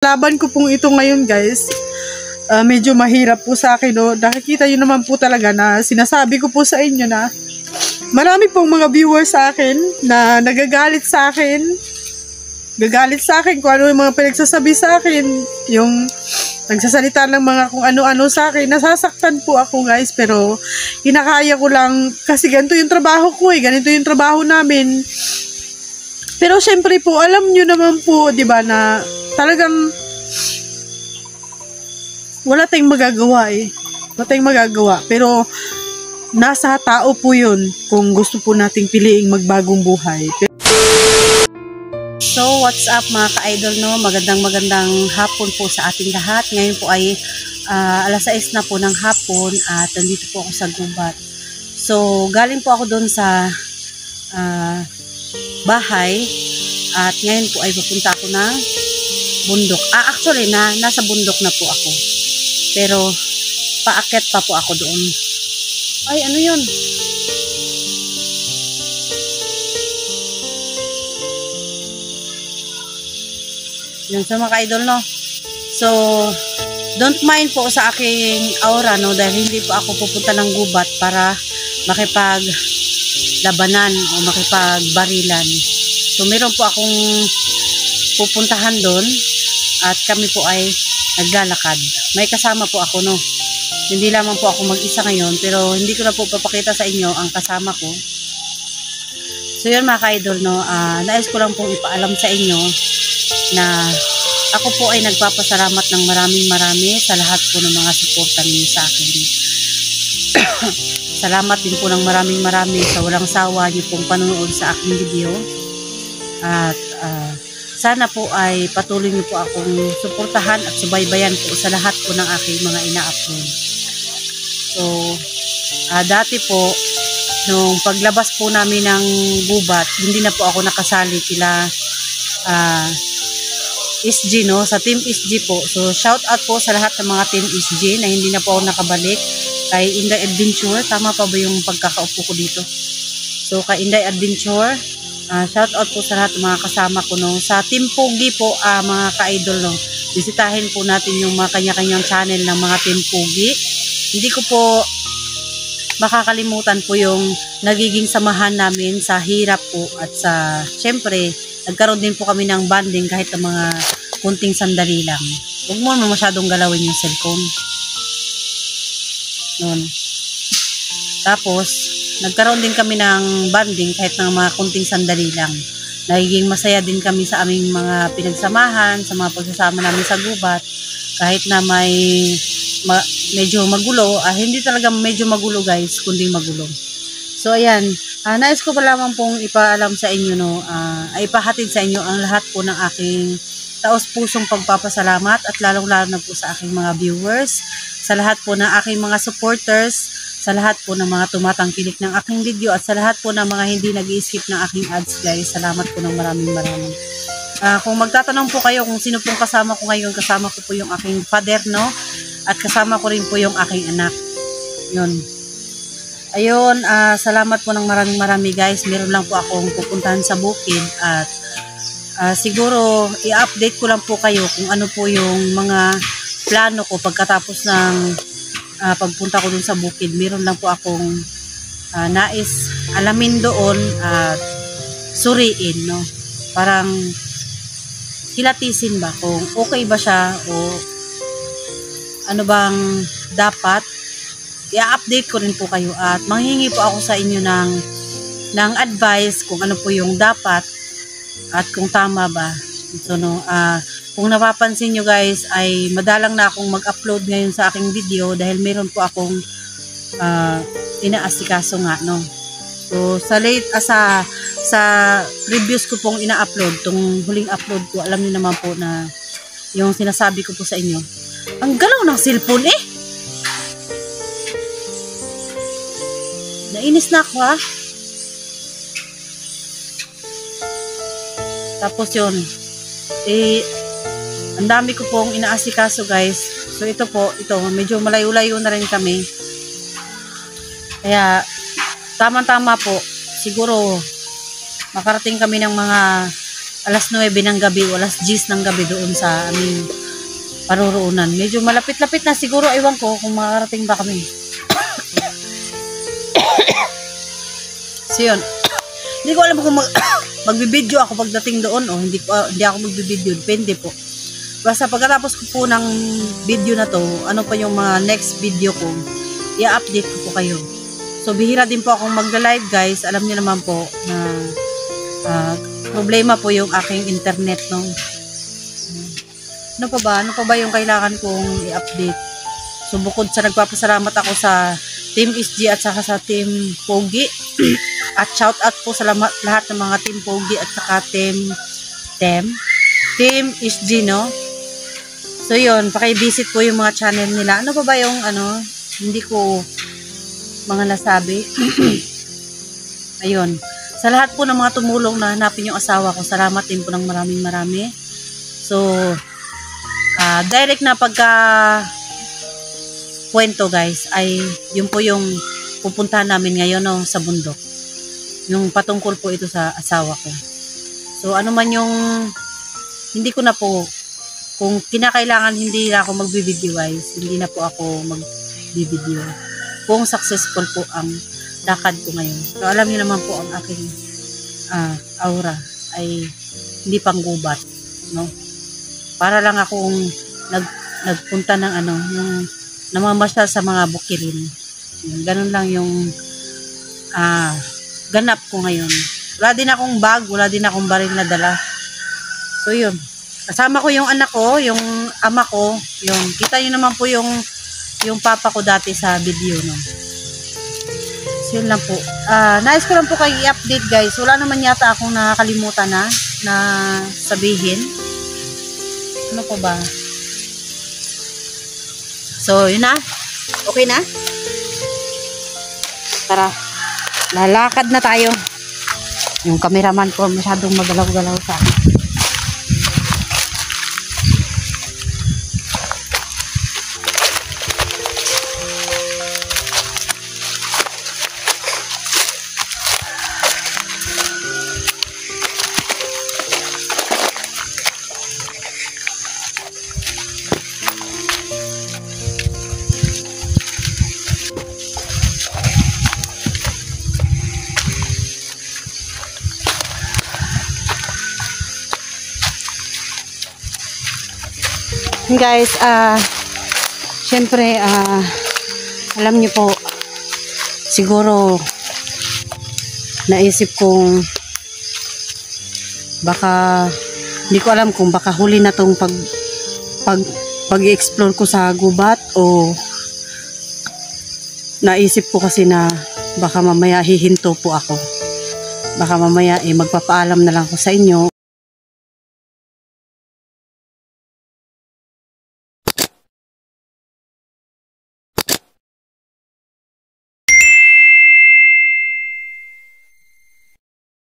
Laban ko pong ito ngayon guys, medyo mahirap po sa akin. No? Nakikita nyo naman po talaga na sinasabi ko po sa inyo na marami pong mga viewers sa akin na nagagalit sa akin. Gagalit sa akin kung ano yung mga pinagsasabi sa akin. Yung nagsasalita ng mga kung ano-ano sa akin. Nasasaktan po ako guys, pero hinakaya ko lang kasi ganito yung trabaho ko ganito yung trabaho namin. Pero syempre po, alam nyo naman po, di ba, na talagang wala tayong magagawa Wala tayong magagawa. Pero nasa tao po yun kung gusto po nating piliing magbagong buhay. So, what's up mga ka-idol, no? Magandang hapon po sa ating lahat. Ngayon po ay alas 6 na po ng hapon at nandito po ako sa gubat. So, galing po ako doon sa bahay at ngayon po ay pupunta ako ng bundok. Actually, nasa bundok na po ako. Pero, paakyat pa po ako doon. Ay, ano yun? Yun sa mga ka-idol, no? So, don't mind po sa aking aura, no? Dahil hindi po ako pupunta ng gubat para makipaglabanan o makipagbarilan. So, meron po akong pupuntahan doon at kami po ay naglalakad. May kasama po ako, no? Hindi lamang po ako mag-isa ngayon, pero hindi ko na po papakita sa inyo ang kasama ko. So, yun mga ka-idol, no? Nais ko lang pong ipaalam sa inyo na ako po ay nagpapasalamat ng marami sa lahat po ng mga suporta niyo sa akin. Salamat din po ng marami sa walang sawa niyo pong panonood sa aking video. At sana po ay patuloy niyo po akong suportahan at subaybayan po sa lahat po ng aking mga ina-upload. So, dati po, nung paglabas po namin ng gubat, hindi na po ako nakasali kila SG, no? Sa Team SG po. So, shout out po sa lahat ng mga Team SG na hindi na po ako nakabalik. Kay Inday Adventure, tama pa ba yung pagkakaupo ko dito? So, kay Inday Adventure, shout out po sa lahat ng mga kasama ko, no? Sa Team Pogi po, mga ka-idol, no? Bisitahin po natin yung mga kanya-kanyang channel ng mga Team Pogi. Hindi ko po makakalimutan po yung nagiging samahan namin sa hirap po at sa, syempre, nagkaroon din po kami ng bonding kahit ng mga kunting sandali lang. Huwag mo masyadong galawin yung cellphone. Noon. Tapos, nagkaroon din kami ng bonding kahit ng mga kunting sandali lang. Nagiging masaya din kami sa aming mga pinagsamahan, sa mga pagsasama namin sa gubat. Kahit na may medyo magulo, hindi talaga medyo magulo guys, kundi magulo. So, ayan. Nais ko pa lamang pong ipaalam sa inyo, no, ay ipahatid sa inyo ang lahat po ng aking taos-pusong pagpapasalamat at lalong-lalo na po sa aking mga viewers, sa lahat po ng aking mga supporters, sa lahat po ng mga tumatangkilik ng aking video at sa lahat po ng mga hindi nag-i-skip ng aking ads guys. Salamat po ng maraming. Kung magtatanong po kayo kung sino pong kasama ko ngayon, kasama ko po yung aking father, no, at kasama ko rin po yung aking anak. Yun. Ayun, salamat po ng marami guys. Meron lang po akong pupuntahan sa bukid at siguro i-update ko lang po kayo kung ano po yung mga plano ko pagkatapos ng pagpunta ko dun sa bukid. Meron lang po akong nais alamin doon at suriin, no? Parang hilatisin ba kung okay ba siya o ano bang dapat. I-update ko rin po kayo at manghingi po ako sa inyo ng advice kung ano po yung dapat at kung tama ba. So, no, kung napapansin nyo guys ay madalang na akong mag-upload ngayon sa aking video dahil meron po akong inaasikaso nga, no. So, sa previous ko pong ina-upload, tong huling upload ko, alam niyo naman po na yung sinasabi ko po sa inyo, ang galaw ng cellphone Nainis na ako Tapos yun, ang dami ko pong inaasikaso guys. So ito medyo malayo-layo na rin kami. Kaya, tamang-tama po, siguro, makarating kami ng mga alas 9 ng gabi o alas 10 ng gabi doon sa aming paruroonan. Medyo malapit-lapit na siguro, ewan ko kung makarating ba kami. So yun, hindi ko alam kung magbibideo ako pagdating doon o hindi ako magbibideo, depende po. Basta pagkatapos ko po ng video na to, ano pa yung mga next video ko, i-update ko po kayo. So bihira din po akong magla-live guys, alam niyo naman po na problema po yung aking internet, no? Ano pa ba yung kailangan kong i-update? So bukod sa nagpapasalamat ako sa Team SG at saka sa Team Pogi at shout out po sa lahat ng mga Team Pogi at saka Team SG, no? So yun, paki-visit po yung mga channel nila. Ano pa ba yung hindi ko mga nasabi? Ayun. Sa lahat po ng mga tumulong na hanapin yung asawa ko, salamat din po ng maraming. So, direct na pagka kwento guys, ay yun po yung pupuntahan namin ngayon, no, sa bundok. Yung patungkol po ito sa asawa ko. So, ano man yung hindi ko na po, kung kinakailangan hindi na ako magbibideo guys, hindi na po ako magbibideo. Kung successful po ang lakad ko ngayon. So, alam niyo naman po ang aking aura ay hindi pang gubat, no? Para lang akong nagpunta ng yung namamasyal sa mga bukirin. Ganun lang yung ganap ko ngayon. Wala din akong bag, wala din akong baril na dala. So, yun. Kasama ko yung anak ko, yung ama ko, yung kita niyo naman po yung papa ko dati sa video, no. So, yun lang po. Nais ko lang po kayo i-update guys. Wala naman yata akong nakakalimutan na sabihin. Ano pa ba? So, yun na. Okay na? Tara. Lalakad na tayo. Yung cameraman ko masyadong magalaw-galaw sa akin. Guys, syempre, alam niyo po, siguro, naisip kong, baka, hindi ko alam kung baka huli na tong pag-explore ko sa gubat o naisip ko kasi na baka mamaya hihinto po ako. Baka mamaya magpapaalam na lang ko sa inyo.